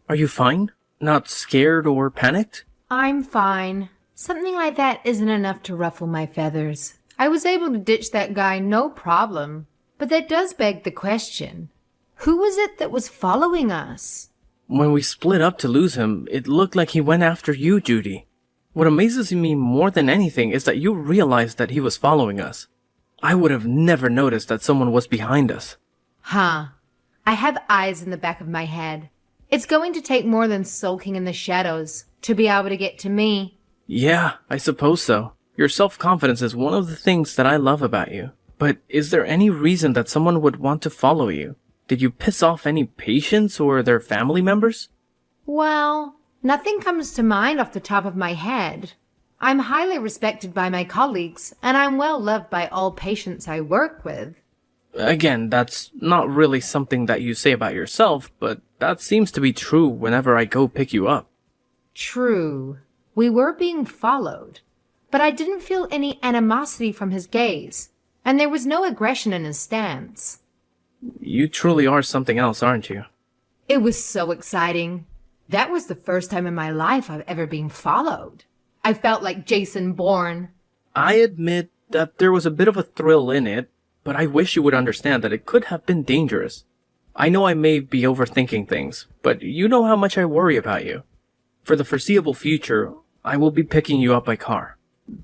Are you fine? Not scared or panicked? I'm fine. Something like that isn't enough to ruffle my feathers. I was able to ditch that guy no problem. But that does beg the question. Who was it that was following us? When we split up to lose him, it looked like he went after you, Judy. What amazes me more than anything is that you realized that he was following us. I would have never noticed that someone was behind us. Huh. I have eyes in the back of my head. It's going to take more than sulking in the shadows to be able to get to me. Yeah, I suppose so. Your self-confidence is one of the things that I love about you. But is there any reason that someone would want to follow you? Did you piss off any patients or their family members? Well, nothing comes to mind off the top of my head. I'm highly respected by my colleagues, and I'm well loved by all patients I work with. Again, that's not really something that you say about yourself, but that seems to be true whenever I go pick you up. True. We were being followed, but I didn't feel any animosity from his gaze, and there was no aggression in his stance. You truly are something else, aren't you? It was so exciting. That was the first time in my life I've ever been followed. I felt like Jason Bourne. I admit that there was a bit of a thrill in it, but I wish you would understand that it could have been dangerous. I know I may be overthinking things, but you know how much I worry about you. For the foreseeable future, I will be picking you up by car.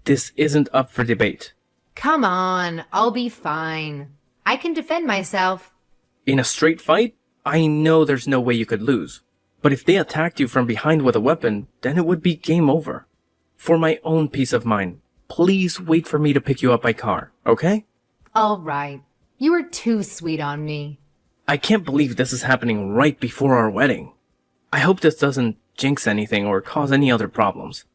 This isn't up for debate. Come on, I'll be fine. I can defend myself. In a straight fight, I know there's no way you could lose. But if they attacked you from behind with a weapon, then it would be game over. For my own peace of mind, please wait for me to pick you up by car, okay? All right. You are too sweet on me. I can't believe this is happening right before our wedding. I hope this doesn't jinx anything or cause any other problems.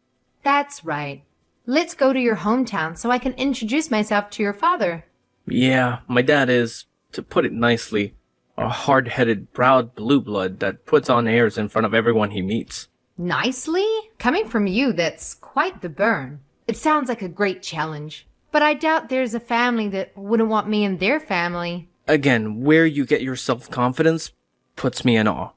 That's right. Let's go to your hometown so I can introduce myself to your father. Yeah, my dad is, to put it nicely, a hard-headed, proud blue blood that puts on airs in front of everyone he meets. Nicely? Coming from you, that's quite the burn. It sounds like a great challenge, but I doubt there's a family that wouldn't want me in their family. Again, where you get your self-confidence puts me in awe.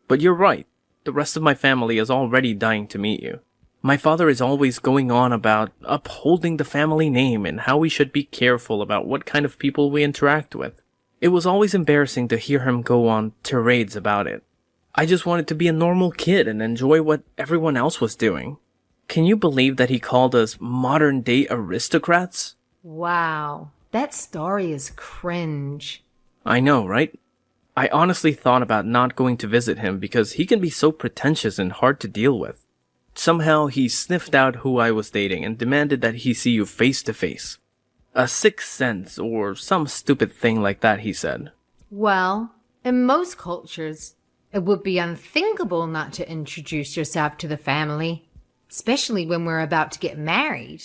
But you're right, the rest of my family is already dying to meet you. My father is always going on about upholding the family name and how we should be careful about what kind of people we interact with. It was always embarrassing to hear him go on tirades about it. I just wanted to be a normal kid and enjoy what everyone else was doing. Can you believe that he called us modern-day aristocrats? Wow, that story is cringe. I know, right? I honestly thought about not going to visit him because he can be so pretentious and hard to deal with. Somehow he sniffed out who I was dating and demanded that he see you face to face. A sixth sense or some stupid thing like that, he said. Well, in most cultures, it would be unthinkable not to introduce yourself to the family, especially when we're about to get married.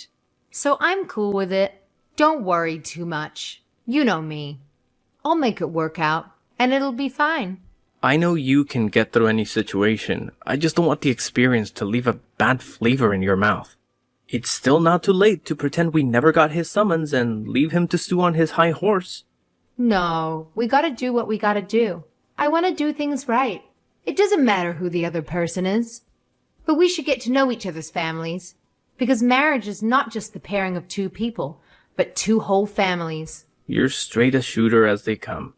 So I'm cool with it. Don't worry too much. You know me. I'll make it work out, and it'll be fine. I know you can get through any situation. I just don't want the experience to leave a bad flavor in your mouth. It's still not too late to pretend we never got his summons and leave him to stew on his high horse. No, we gotta do what we gotta do. I want to do things right. It doesn't matter who the other person is. But we should get to know each other's families. Because marriage is not just the pairing of two people, but two whole families. You're straight a shooter as they come.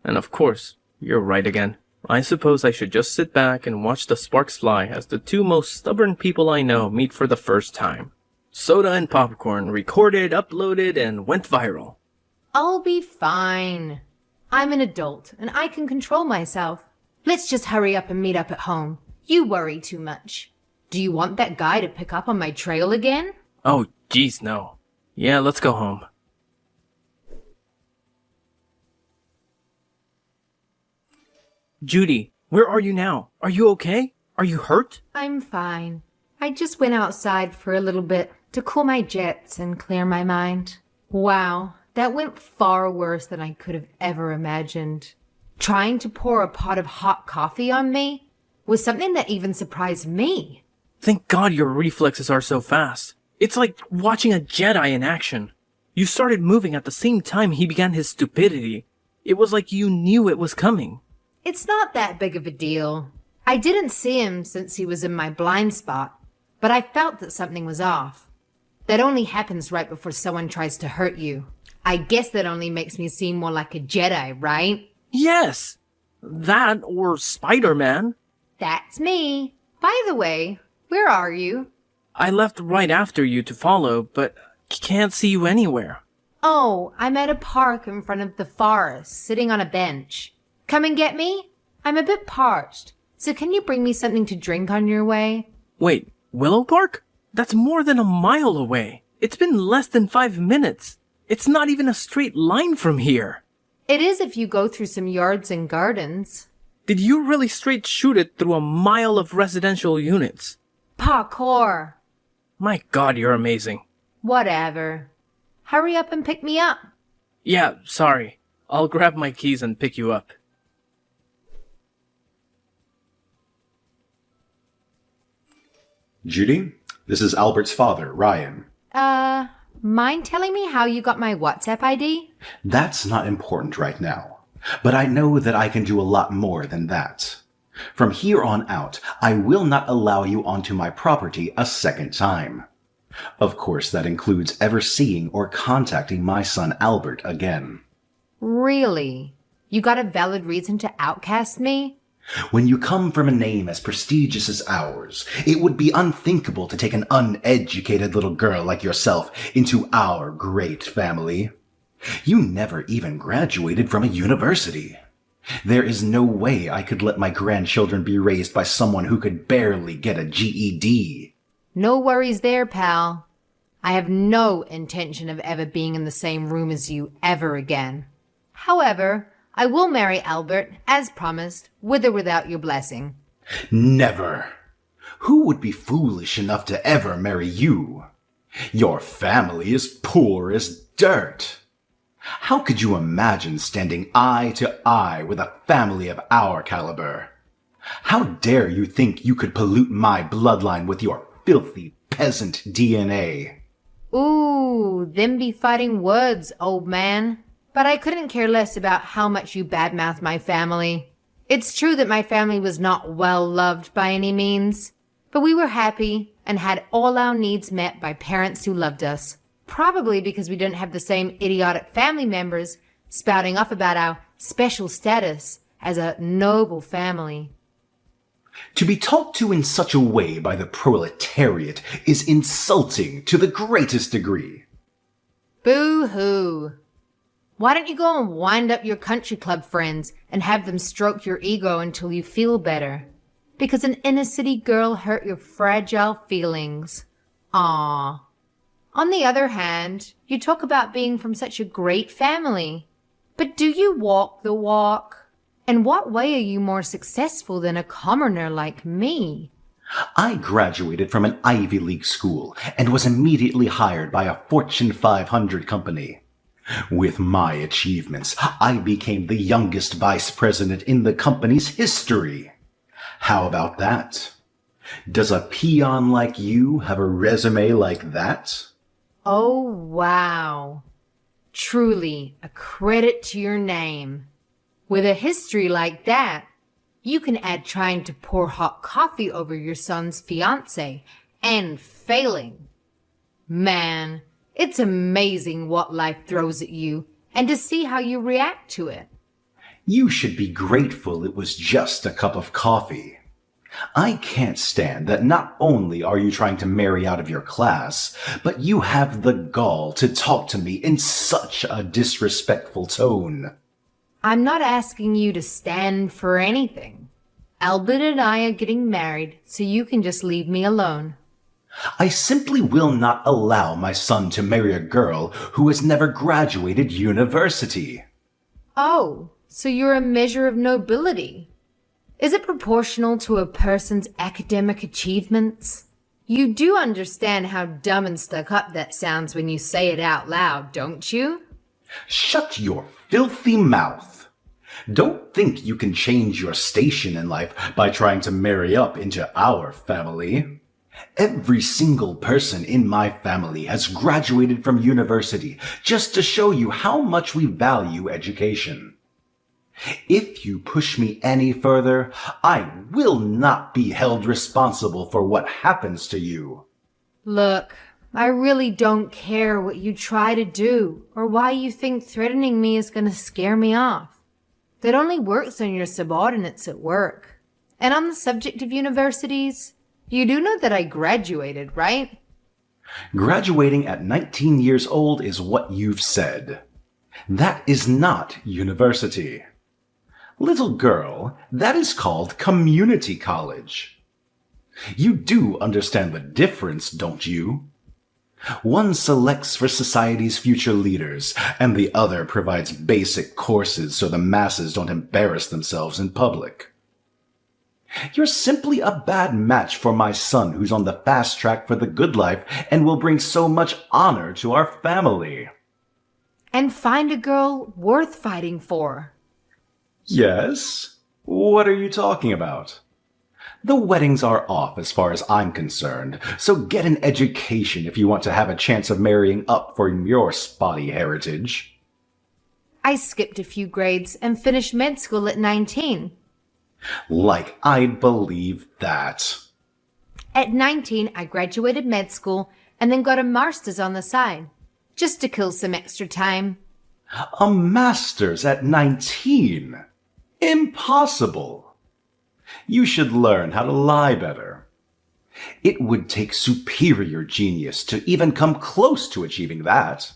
And of course, you're right again. I suppose I should just sit back and watch the sparks fly as the two most stubborn people I know meet for the first time. Soda and popcorn recorded, uploaded, and went viral. I'll be fine. I'm an adult, and I can control myself. Let's just hurry up and meet up at home. You worry too much. Do you want that guy to pick up on my trail again? Oh, geez, no. Yeah, let's go home. Judy, where are you now? Are you okay? Are you hurt? I'm fine. I just went outside for a little bit to cool my jets and clear my mind. Wow, that went far worse than I could have ever imagined. Trying to pour a pot of hot coffee on me was something that even surprised me. Thank God your reflexes are so fast. It's like watching a Jedi in action. You started moving at the same time he began his stupidity. It was like you knew it was coming. It's not that big of a deal. I didn't see him since he was in my blind spot, but I felt that something was off. That only happens right before someone tries to hurt you. I guess that only makes me seem more like a Jedi, right? Yes! That or Spider-Man. That's me. By the way, where are you? I left right after you to follow, but can't see you anywhere. Oh, I'm at a park in front of the forest, sitting on a bench. Come and get me? I'm a bit parched, so can you bring me something to drink on your way? Wait, Willow Park? That's more than a mile away. It's been less than 5 minutes. It's not even a straight line from here. It is if you go through some yards and gardens. Did you really straight shoot it through a mile of residential units? Parkour. My God, you're amazing. Whatever. Hurry up and pick me up. Yeah, sorry. I'll grab my keys and pick you up. Judy, this is Albert's father, Ryan. Mind telling me how you got my WhatsApp ID? That's not important right now, but I know that I can do a lot more than that. From here on out, I will not allow you onto my property a second time. Of course, that includes ever seeing or contacting my son Albert again. Really? You got a valid reason to outcast me? When you come from a name as prestigious as ours, it would be unthinkable to take an uneducated little girl like yourself into our great family. You never even graduated from a university. There is no way I could let my grandchildren be raised by someone who could barely get a GED. No worries there, pal. I have no intention of ever being in the same room as you ever again. However, I will marry Albert, as promised, with or without your blessing. Never. Who would be foolish enough to ever marry you? Your family is poor as dirt. How could you imagine standing eye to eye with a family of our caliber? How dare you think you could pollute my bloodline with your filthy peasant DNA? Ooh, them be fighting words, old man. But I couldn't care less about how much you badmouth my family. It's true that my family was not well loved by any means, but we were happy and had all our needs met by parents who loved us. Probably because we didn't have the same idiotic family members spouting off about our special status as a noble family. To be talked to in such a way by the proletariat is insulting to the greatest degree. Boo-hoo. Why don't you go and wind up your country club friends and have them stroke your ego until you feel better? Because an inner city girl hurt your fragile feelings. Aww. On the other hand, you talk about being from such a great family. But do you walk the walk? In what way are you more successful than a commoner like me? I graduated from an Ivy League school and was immediately hired by a Fortune 500 company. With my achievements, I became the youngest vice president in the company's history. How about that? Does a peon like you have a resume like that? Oh, wow. Truly a credit to your name. With a history like that, you can add trying to pour hot coffee over your son's fiance and failing. Man, it's amazing what life throws at you and to see how you react to it. You should be grateful it was just a cup of coffee. I can't stand that not only are you trying to marry out of your class, but you have the gall to talk to me in such a disrespectful tone. I'm not asking you to stand for anything. Albert and I are getting married, so you can just leave me alone. I simply will not allow my son to marry a girl who has never graduated university. Oh, so you're a measure of nobility. Is it proportional to a person's academic achievements? You do understand how dumb and stuck up that sounds when you say it out loud, don't you? Shut your filthy mouth. Don't think you can change your station in life by trying to marry up into our family. Every single person in my family has graduated from university just to show you how much we value education. If you push me any further, I will not be held responsible for what happens to you. Look, I really don't care what you try to do or why you think threatening me is going to scare me off. That only works on your subordinates at work. And on the subject of universities, you do know that I graduated, right? Graduating at 19 years old is what you've said. That is not university. Little girl, that is called community college. You do understand the difference, don't you? One selects for society's future leaders, and the other provides basic courses so the masses don't embarrass themselves in public. You're simply a bad match for my son who's on the fast track for the good life and will bring so much honor to our family. And find a girl worth fighting for. Yes? What are you talking about? The weddings are off as far as I'm concerned, so get an education if you want to have a chance of marrying up for your spotty heritage. I skipped a few grades and finished med school at 19. Like I'd believe that. At 19, I graduated med school and then got a master's on the side, just to kill some extra time. A master's at 19? Impossible. You should learn how to lie better. It would take superior genius to even come close to achieving that.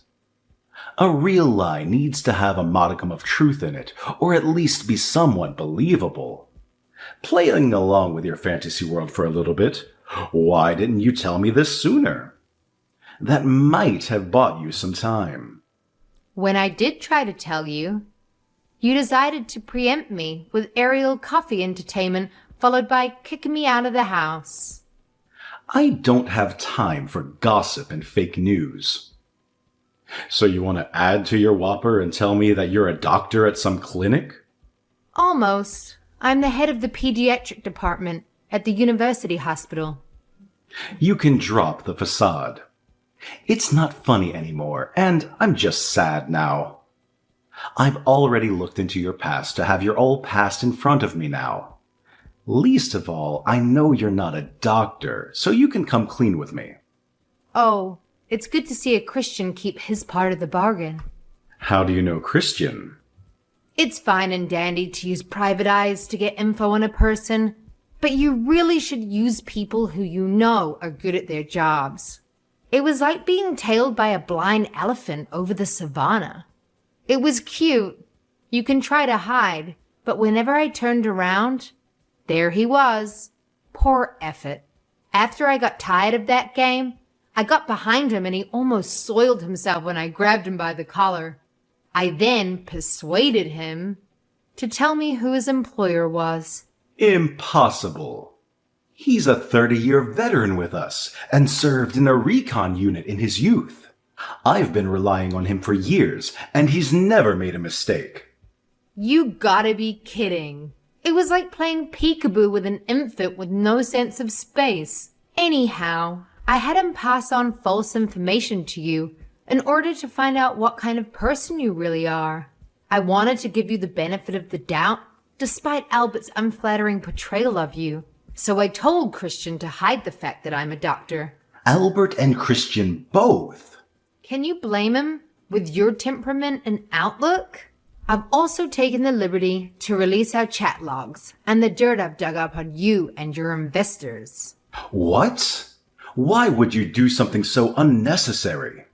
A real lie needs to have a modicum of truth in it, or at least be somewhat believable. Playing along with your fantasy world for a little bit, why didn't you tell me this sooner? That might have bought you some time. When I did try to tell you, you decided to preempt me with aerial coffee entertainment, followed by kicking me out of the house. I don't have time for gossip and fake news. So you want to add to your whopper and tell me that you're a doctor at some clinic? Almost. I'm the head of the pediatric department at the university hospital. You can drop the facade. It's not funny anymore, and I'm just sad now. I've already looked into your past to have your old past in front of me now. Least of all, I know you're not a doctor, so you can come clean with me. Oh, it's good to see a Christian keep his part of the bargain. How do you know Christian? It's fine and dandy to use private eyes to get info on a person, but you really should use people who you know are good at their jobs. It was like being tailed by a blind elephant over the savannah. It was cute. You can try to hide, but whenever I turned around, there he was. Poor effort. After I got tired of that game, I got behind him and he almost soiled himself when I grabbed him by the collar. I then persuaded him to tell me who his employer was. Impossible. He's a 30-year veteran with us and served in a recon unit in his youth. I've been relying on him for years, and he's never made a mistake. You gotta be kidding. It was like playing peekaboo with an infant with no sense of space. Anyhow, I had him pass on false information to you in order to find out what kind of person you really are. I wanted to give you the benefit of the doubt, despite Albert's unflattering portrayal of you. So I told Christian to hide the fact that I'm a doctor. Albert and Christian both. Can you blame him with your temperament and outlook? I've also taken the liberty to release our chat logs and the dirt I've dug up on you and your investors. What? Why would you do something so unnecessary?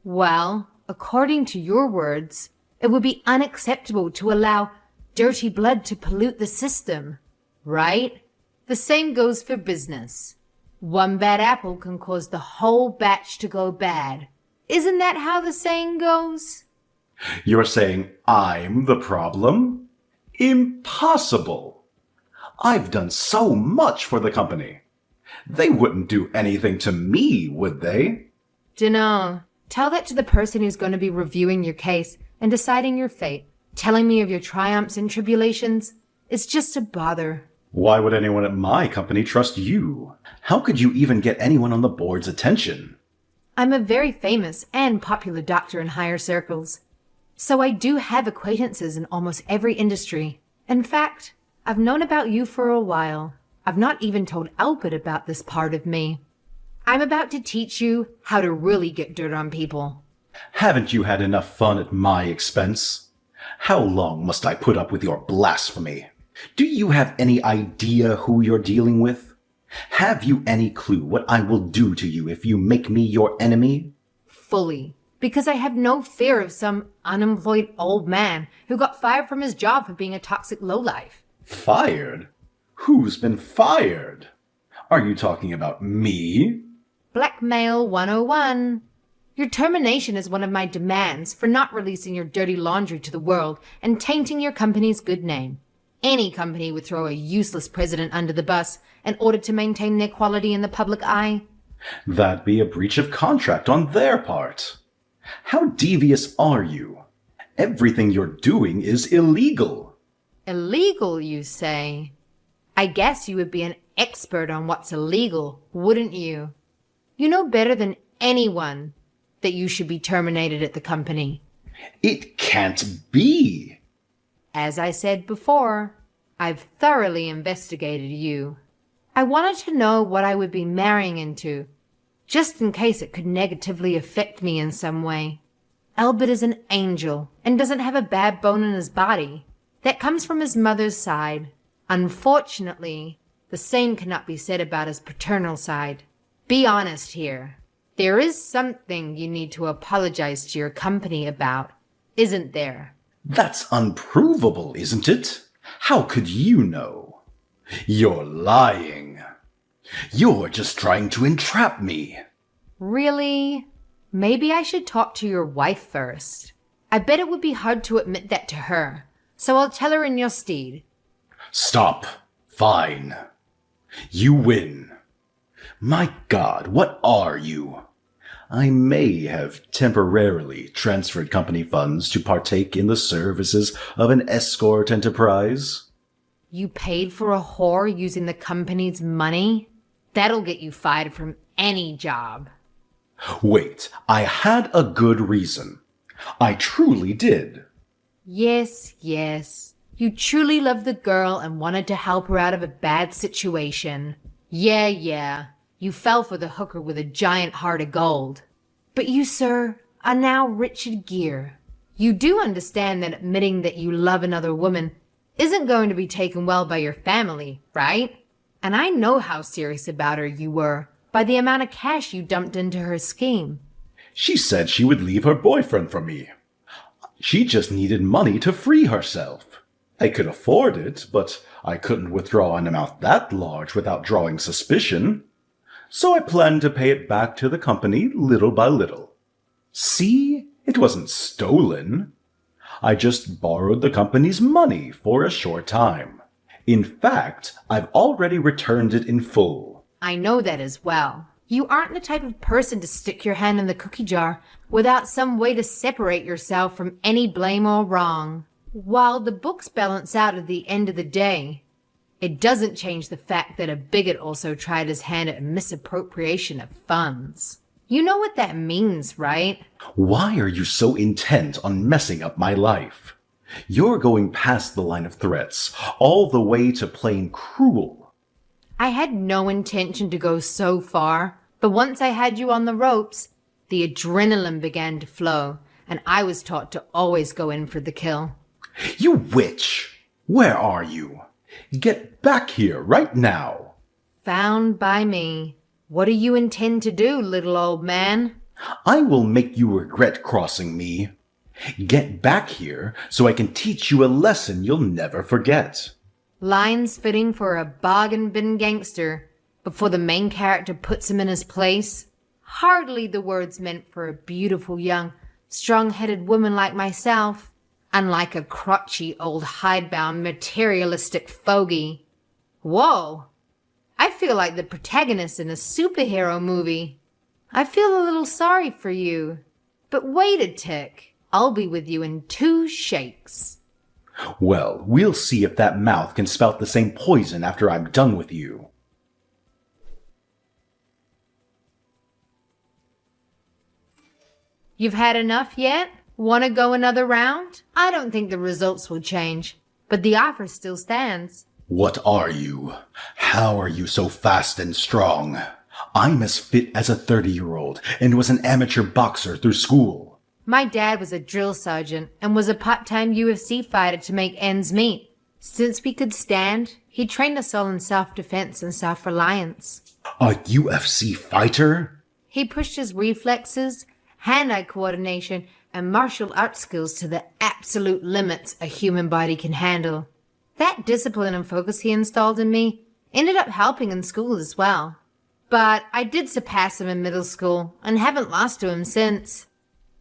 Well, according to your words, it would be unacceptable to allow dirty blood to pollute the system, right? The same goes for business. One bad apple can cause the whole batch to go bad. Isn't that how the saying goes? You're saying I'm the problem? Impossible. I've done so much for the company. They wouldn't do anything to me, would they? Dunno. Tell that to the person who's going to be reviewing your case and deciding your fate. Telling me of your triumphs and tribulations is just a bother. Why would anyone at my company trust you? How could you even get anyone on the board's attention? I'm a very famous and popular doctor in higher circles. So I do have acquaintances in almost every industry. In fact, I've known about you for a while. I've not even told Albert about this part of me. I'm about to teach you how to really get dirt on people. Haven't you had enough fun at my expense? How long must I put up with your blasphemy? Do you have any idea who you're dealing with? Have you any clue what I will do to you if you make me your enemy? Fully. Because I have no fear of some unemployed old man who got fired from his job for being a toxic lowlife. Fired? Who's been fired? Are you talking about me? Blackmail 101. Your termination is one of my demands for not releasing your dirty laundry to the world and tainting your company's good name. Any company would throw a useless president under the bus in order to maintain their quality in the public eye. That'd be a breach of contract on their part. How devious are you? Everything you're doing is illegal. Illegal, you say? I guess you would be an expert on what's illegal, wouldn't you? You know better than anyone that you should be terminated at the company. It can't be. As I said before, I've thoroughly investigated you. I wanted to know what I would be marrying into, just in case it could negatively affect me in some way. Albert is an angel and doesn't have a bad bone in his body. That comes from his mother's side. Unfortunately, the same cannot be said about his paternal side. Be honest here. There is something you need to apologize to your company about, isn't there? That's unprovable, isn't it? How could you know? You're lying. You're just trying to entrap me. Really? Maybe I should talk to your wife first. I bet it would be hard to admit that to her, so I'll tell her in your stead. Stop. Fine. You win. My God, what are you? I may have temporarily transferred company funds to partake in the services of an escort enterprise. You paid for a whore using the company's money? That'll get you fired from any job. Wait, I had a good reason. I truly did. Yes, yes. You truly loved the girl and wanted to help her out of a bad situation. Yeah. You fell for the hooker with a giant heart of gold. But you, sir, are now Richard Gere. You do understand that admitting that you love another woman isn't going to be taken well by your family, right? And I know how serious about her you were by the amount of cash you dumped into her scheme. She said she would leave her boyfriend for me. She just needed money to free herself. I could afford it, but I couldn't withdraw an amount that large without drawing suspicion. So I planned to pay it back to the company little by little. See? It wasn't stolen. I just borrowed the company's money for a short time. In fact, I've already returned it in full. I know that as well. You aren't the type of person to stick your hand in the cookie jar without some way to separate yourself from any blame or wrong. While the books balance out at the end of the day, it doesn't change the fact that a bigot also tried his hand at misappropriation of funds. You know what that means, right? Why are you so intent on messing up my life? You're going past the line of threats, all the way to plain cruel. I had no intention to go so far, but once I had you on the ropes, the adrenaline began to flow, and I was taught to always go in for the kill. You witch! Where are you? Get back here right now. Found by me. What do you intend to do, little old man? I will make you regret crossing me. Get back here so I can teach you a lesson you'll never forget. Lines fitting for a bargain bin gangster before the main character puts him in his place. Hardly the words meant for a beautiful young, strong-headed woman like myself, unlike a crotchy old hidebound materialistic fogey. Whoa! I feel like the protagonist in a superhero movie. I feel a little sorry for you. But wait a tick. I'll be with you in 2 shakes. Well, we'll see if that mouth can spout the same poison after I'm done with you. You've had enough yet? Want to go another round? I don't think the results will change, but the offer still stands. What are you? How are you so fast and strong? I'm as fit as a 30-year-old and was an amateur boxer through school. My dad was a drill sergeant and was a part-time UFC fighter to make ends meet. Since we could stand, he trained us all in self-defense and self-reliance. A UFC fighter? He pushed his reflexes, hand-eye coordination, and martial arts skills to the absolute limits a human body can handle. That discipline and focus he installed in me ended up helping in school as well. But I did surpass him in middle school and haven't lost to him since.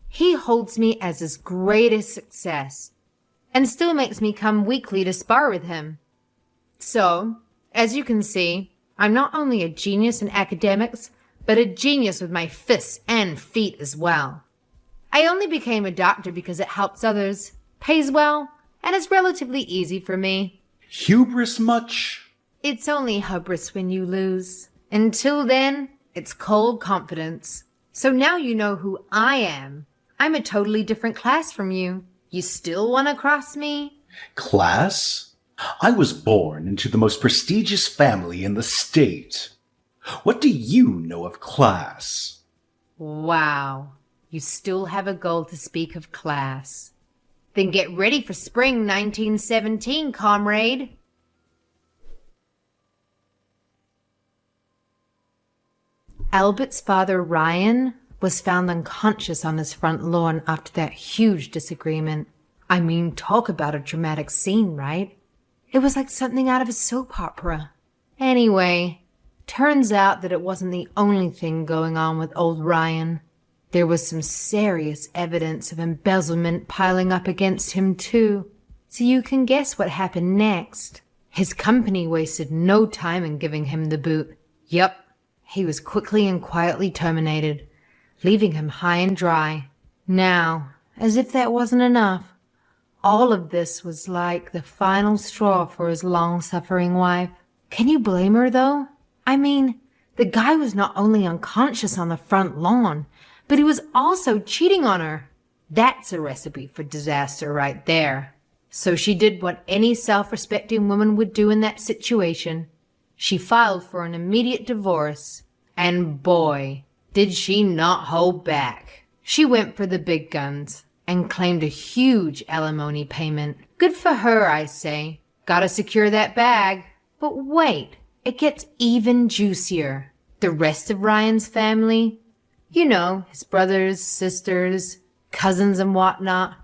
He holds me as his greatest success and still makes me come weekly to spar with him. So, as you can see, I'm not only a genius in academics, but a genius with my fists and feet as well. I only became a doctor because it helps others, pays well, and is relatively easy for me. Hubris much? It's only hubris when you lose. Until then, it's cold confidence. So now you know who I am. I'm a totally different class from you. You still want to cross me? Class? I was born into the most prestigious family in the state. What do you know of class? Wow. You still have a goal to speak of class. Then get ready for spring 1917, comrade. Albert's father, Ryan, was found unconscious on his front lawn after that huge disagreement. I mean, talk about a dramatic scene, right? It was like something out of a soap opera. Anyway, turns out that it wasn't the only thing going on with old Ryan. There was some serious evidence of embezzlement piling up against him too. So you can guess what happened next. His company wasted no time in giving him the boot. Yup, he was quickly and quietly terminated, leaving him high and dry. Now, as if that wasn't enough, all of this was like the final straw for his long-suffering wife. Can you blame her, though? I mean, the guy was not only unconscious on the front lawn, but he was also cheating on her. That's a recipe for disaster right there. So she did what any self-respecting woman would do in that situation. She filed for an immediate divorce. And boy, did she not hold back. She went for the big guns and claimed a huge alimony payment. Good for her, I say. Gotta secure that bag. But wait, it gets even juicier. The rest of Ryan's family, you know, his brothers, sisters, cousins and whatnot,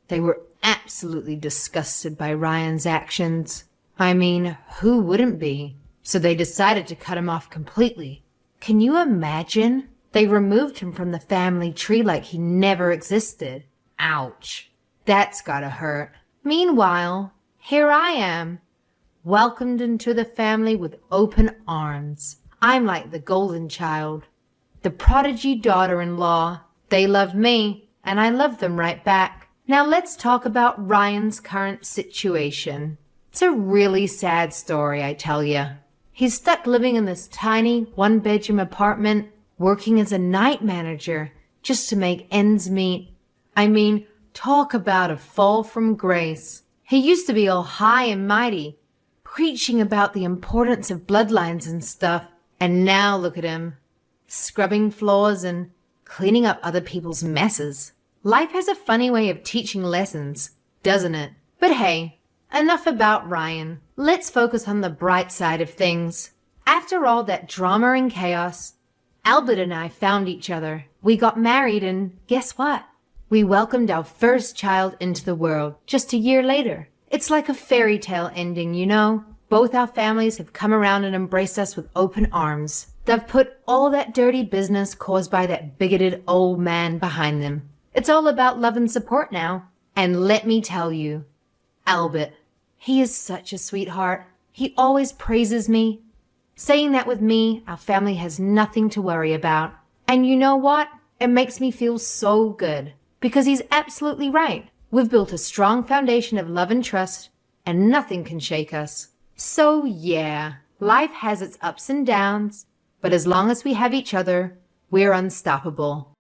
they were absolutely disgusted by Ryan's actions. I mean, who wouldn't be? So they decided to cut him off completely. Can you imagine? They removed him from the family tree like he never existed. Ouch. That's gotta hurt. Meanwhile, here I am, welcomed into the family with open arms. I'm like the golden child, the prodigy daughter-in-law. They love me, and I love them right back. Now let's talk about Ryan's current situation. It's a really sad story, I tell you. He's stuck living in this tiny one-bedroom apartment, working as a night manager just to make ends meet. I mean, talk about a fall from grace. He used to be all high and mighty, preaching about the importance of bloodlines and stuff. And now look at him, scrubbing floors and cleaning up other people's messes. Life has a funny way of teaching lessons, doesn't it? But hey, enough about Ryan. Let's focus on the bright side of things. After all that drama and chaos, Albert and I found each other. We got married and guess what? We welcomed our first child into the world just a year later. It's like a fairy tale ending, you know? Both our families have come around and embraced us with open arms. They've put all that dirty business caused by that bigoted old man behind them. It's all about love and support now. And let me tell you, Albert, he is such a sweetheart. He always praises me, saying that with me, our family has nothing to worry about. And you know what? It makes me feel so good, because he's absolutely right. We've built a strong foundation of love and trust, and nothing can shake us. So yeah, life has its ups and downs, but as long as we have each other, we're unstoppable.